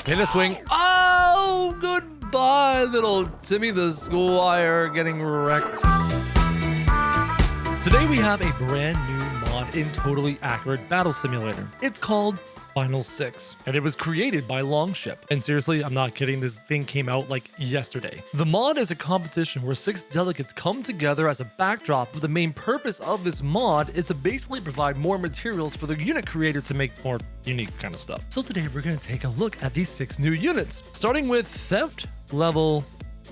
Hit a swing. Oh, goodbye, little Timmy the Squire getting wrecked. Today we have a brand new mod in Totally Accurate Battle Simulator. It's called Final 6, and it was created by Longship. And seriously, I'm not kidding, this thing came out like yesterday. The mod is a competition where 6 delegates come together as a backdrop, but the main purpose of this mod is to basically provide more materials for the unit creator to make more unique kind of stuff. So today we're going to take a look at these 6 new units, starting with Theft level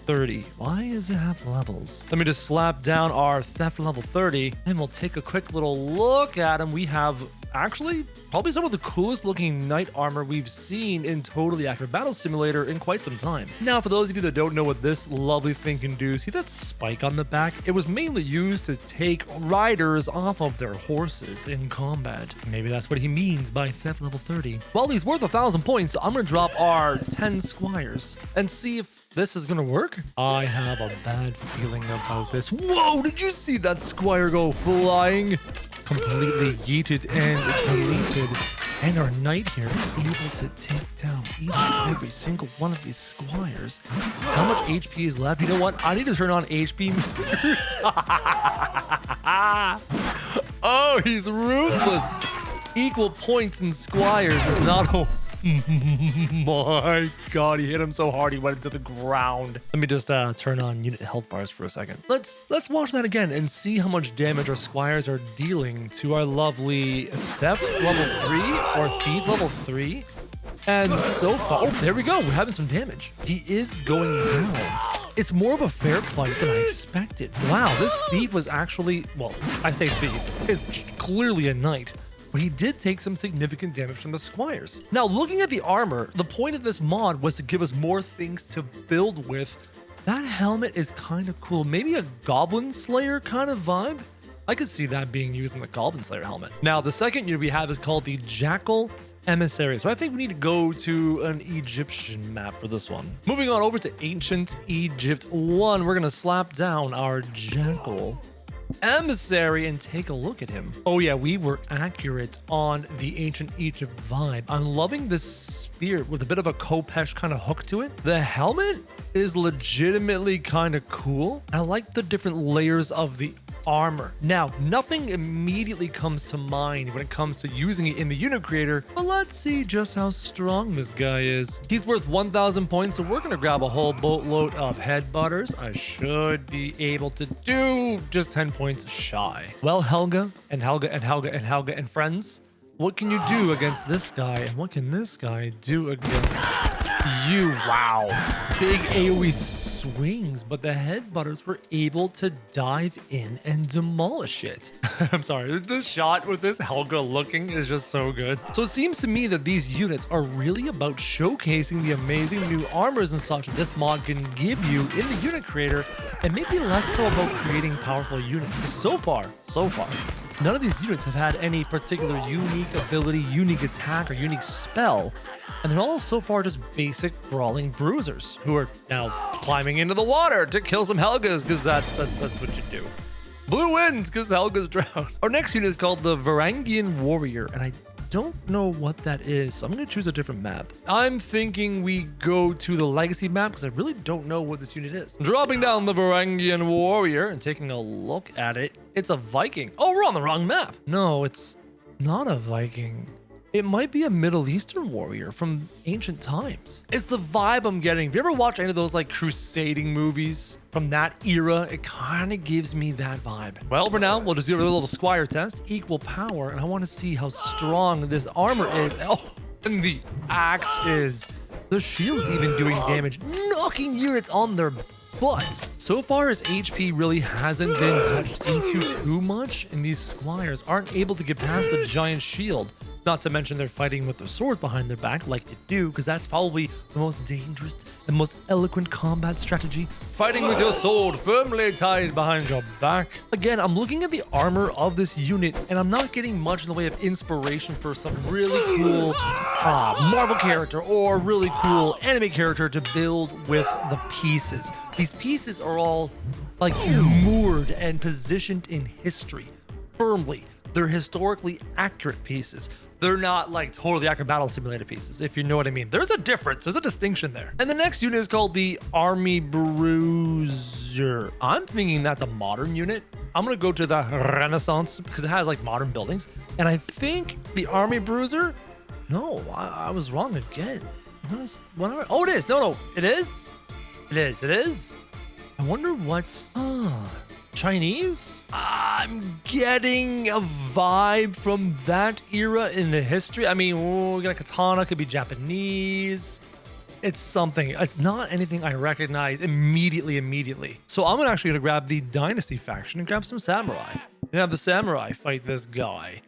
30. Why does it have levels? Let me just slap down our Theft level 30, and we'll take a quick little look at them. We have actually probably some of the coolest looking knight armor we've seen in Totally Accurate Battle Simulator in quite some time. Now, for those of you that don't know what this lovely thing can do, see that spike on the back? It was mainly used to take riders off of their horses in combat. Maybe that's what he means by Theft level 30. Well, he's worth 1,000 points, so I'm gonna drop our 10 squires and see if this is gonna work. I have a bad feeling about this. Whoa, did you see that squire go flying? Completely yeeted and deleted. And our knight here is able to take down each and every single one of these squires. How much HP is left? You know what? I need to turn on HP meters. Oh, he's ruthless. Equal points in squires is not a... My God, he hit him so hard he went into the ground. Let me just turn on unit health bars for a second. Let's watch that again and see how much damage our squires are dealing to our lovely Theft level 3 or Thief level 3. And so far, oh, there we go. We're having some damage. He is going down. It's more of a fair fight than I expected. Wow, this thief was actually, well, I say thief, is clearly a knight. But he did take some significant damage from the squires. Now, looking at the armor, the point of this mod was to give us more things to build with. That helmet is kind of cool. Maybe a Goblin Slayer kind of vibe? I could see that being used in the Goblin Slayer helmet. Now, the second unit we have is called the Jackal Emissary. So I think we need to go to an Egyptian map for this one. Moving on over to Ancient Egypt 1, we're gonna slap down our Jackal Emissary and take a look at him. Oh yeah, we were accurate on the Ancient Egypt vibe. I'm loving this spear with a bit of a Kopesh kind of hook to it. The helmet is legitimately kind of cool. I like the different layers of the armor. Now, nothing immediately comes to mind when it comes to using it in the unit creator, but let's see just how strong this guy is. He's worth 1,000 points, so we're gonna grab a whole boatload of headbutters. I should be able to do just 10 points shy. Well, Helga and friends, what can you do against this guy, and what can this guy do against you? Wow, big AoE swings, but the headbutters were able to dive in and demolish it. I'm sorry, this shot with this Helga looking is just so good. So it seems to me that these units are really about showcasing the amazing new armors and such that this mod can give you in the unit creator, and maybe less so about creating powerful units. So far, none of these units have had any particular unique ability, unique attack, or unique spell. And they're all so far just basic brawling bruisers who are now climbing into the water to kill some Helgas, because that's what you do. Blue wins because Helga's drowned. Our next unit is called the Vangian Warrior, and I don't know what that is, so I'm going to choose a different map. I'm thinking we go to the Legacy map because I really don't know what this unit is. Dropping down the Vangian Warrior and taking a look at it. It's a Viking. Oh, we're on the wrong map. No, it's not a Viking. It might be a Middle Eastern warrior from ancient times. It's the vibe I'm getting. If you ever watch any of those like crusading movies from that era, it kind of gives me that vibe. Well, for now, we'll just do a little squire test, equal power, and I want to see how strong this armor is. Oh, and the axe is. The shield's even doing damage, knocking units on their butts. So far, his HP really hasn't been touched into too much, and these squires aren't able to get past the giant shield. Not to mention they're fighting with the sword behind their back like you do, because that's probably the most dangerous and most eloquent combat strategy. Fighting with your sword firmly tied behind your back. Again, I'm looking at the armor of this unit, and I'm not getting much in the way of inspiration for some really cool Marvel character or really cool anime character to build with the pieces. These pieces are all like moored and positioned in history firmly. They're historically accurate pieces. They're not like totally accurate battle simulator pieces, if you know what I mean. There's a difference. There's a distinction there. And the next unit is called the Army Bruiser. I'm thinking that's a modern unit. I'm gonna go to the Renaissance because it has like modern buildings. And I think the Army Bruiser, no, I was wrong again. Oh, it is. No, it is. It is. I wonder what, Chinese? I'm getting a vibe from that era in the history. I mean, we got a katana, could be Japanese. It's something. It's not anything I recognize immediately. So I'm actually gonna grab the Dynasty faction and grab some samurai. And have the samurai fight this guy.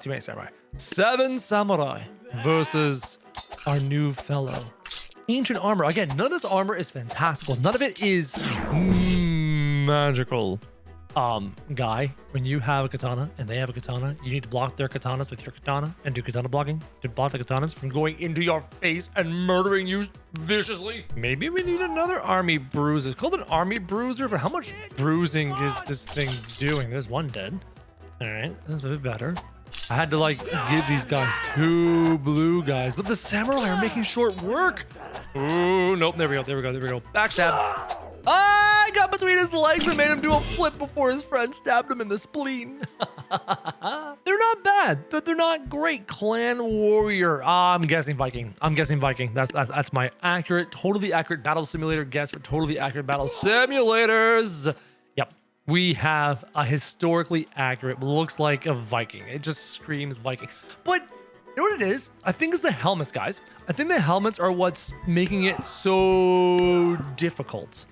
Too many samurai. 7 samurai versus our new fellow. Ancient armor. Again, none of this armor is fantastical. None of it is magical. Guy, when you have a katana and they have a katana, you need to block their katanas with your katana and do katana blocking to block the katanas from going into your face and murdering you viciously. Maybe we need another army bruiser. It's called an army bruiser, but how much bruising is this thing doing? There's one dead. All right, that's a bit better. I had to like give these guys 2 blue guys, but the samurai are making short work. Ooh, nope, there we go. Backstab. I got between his legs and made him do a flip before his friend stabbed him in the spleen. They're not bad, but they're not great. Clan Warrior. I'm guessing Viking. That's my totally accurate battle simulator guess for totally accurate battle simulators. Yep. We have a historically accurate, looks like a Viking. It just screams Viking. But you know what it is? I think it's the helmets, guys. I think the helmets are what's making it so difficult,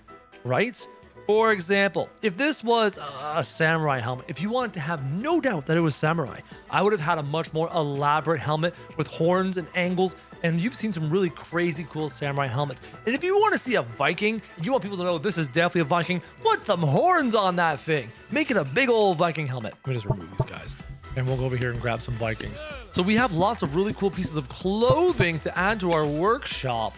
right? For example, if this was a samurai helmet, if you wanted to have no doubt that it was samurai, I would have had a much more elaborate helmet with horns and angles, and you've seen some really crazy cool samurai helmets. And if you want to see a Viking, and you want people to know this is definitely a Viking, put some horns on that thing. Make it a big old Viking helmet. Let me just remove these guys, and we'll go over here and grab some Vikings. So we have lots of really cool pieces of clothing to add to our workshop,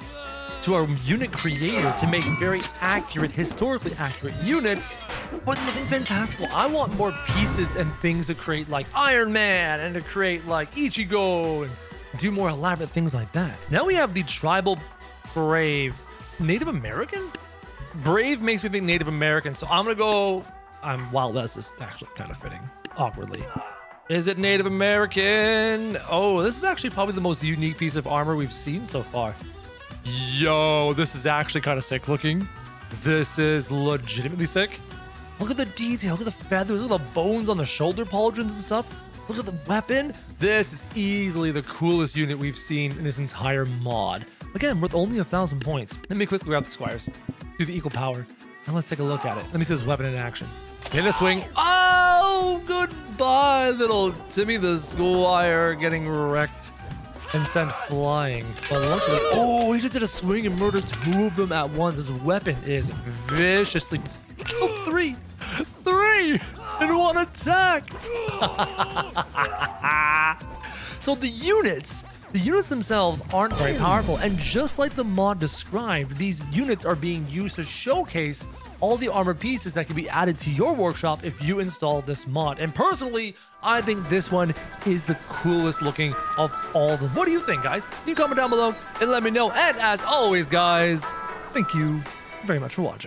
to our unit creator, to make very accurate, historically accurate units, but nothing fantastical. I want more pieces and things to create like Iron Man and to create like Ichigo and do more elaborate things like that. Now we have the tribal brave. Native American? Brave makes me think Native American, so I'm gonna go, wow, this is actually kind of fitting, awkwardly. Is it Native American? Oh, this is actually probably the most unique piece of armor we've seen so far. Yo, this is actually kind of sick looking. This is legitimately sick. Look at the detail, look at the feathers, look at the bones on the shoulder pauldrons and stuff. Look at the weapon. This is easily the coolest unit we've seen in this entire mod. Again, worth only 1,000 points. Let me quickly grab the squires. Do the equal power. And let's take a look at it. Let me see this weapon in action. In a swing. Oh, goodbye, little Timmy the Squire getting wrecked and sent flying. But luckily, oh, he just did a swing and murdered 2 of them at once. His weapon is viciously killed 3 in 1 attack. So the units themselves aren't very powerful, and just like the mod described, these units are being used to showcase all the armor pieces that can be added to your workshop if you install this mod. And personally, I think this one is the coolest looking of all of them. What do you think, guys? You can comment down below and let me know. And as always, guys, thank you very much for watching.